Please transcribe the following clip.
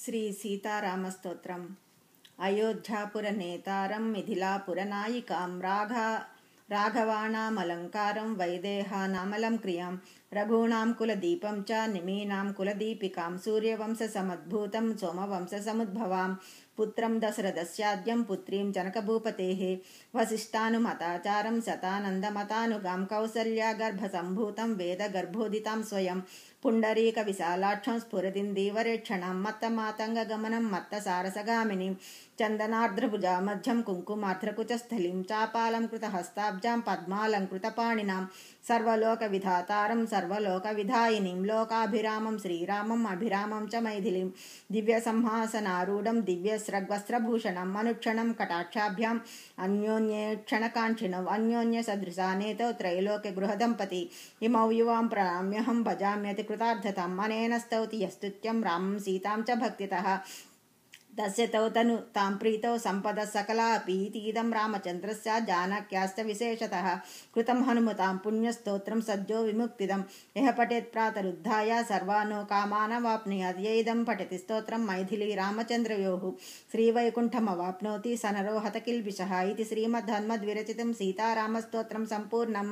శ్రీ సీతారామస్తోత్రం. అయోధ్యాపురనేతారం మిథిలాపురనాయికాం రాఘవాణామలంకారం వైదేహానామలం క్రియాం రఘూణాం కులదీపం చ నిమీనాం కులదీపికాం సూర్యవంశసమద్భూతం సోమవంశసముద్భవాం పుత్రం దశరథస్యాద్యం పుత్రీం జనకభూపతేః వసిష్ఠానుమతాచారం శతానందమతానుగాం కౌసల్యాగర్భసంభూతం వేదగర్భోదితాం స్వయం పుండరీక విశాలాక్షం స్ఫురదిందీవరేక్షణం మత్తమాతంగగమనం మత్తసారసగామినీం చందనార్ద్రభుజామధ్యం కుంకుమార్ద్రకుచస్థలిం చాపాలం కృతహస్తాబ్జాం పద్మాలంకృతపాణినాం సర్వలోకవిధాతారం సర్వలోకవిధాయినీం లోకాభిరామం శ్రీరామం అభిరామం చ మైథిలీం దివ్యసింహాసనారూఢం దివ్యస్రగ్వస్త్రభూషణం అనుక్షణం కటాక్షాభ్యాం అన్యోన్యేక్షణకాంక్షిణౌ అన్యోన్యసదృశానేతౌ త్రైలోక్య గృహదంపతి ఇమౌ యువాం ప్రణామ్యహం భజామ్యతి కృతార్థతాం అనేన స్తౌతి యస్తుత్యం రామం సీతాం చ భక్తితః తస్య తౌ తను తాం ప్రీతౌ సంపద సకలా పీతీదం రామచంద్రస్య జానక్యాశ్చ విశేషతః కృతం హనుమతాం పుణ్యస్తోత్రం సద్యో విముక్తిదం యః పఠేత్ ప్రాతరుద్ధాయ సర్వానో కామానవాప్నుయాత్ యైదం పఠతి స్తోత్రం మైథిలీ రామచంద్రయోః శ్రీవైకుంఠమవాప్నోతి సనరో హత కిల్బిషః ఇతి శ్రీమద్హనుమద్విరచితం సీతారామస్తోత్రం సంపూర్ణం.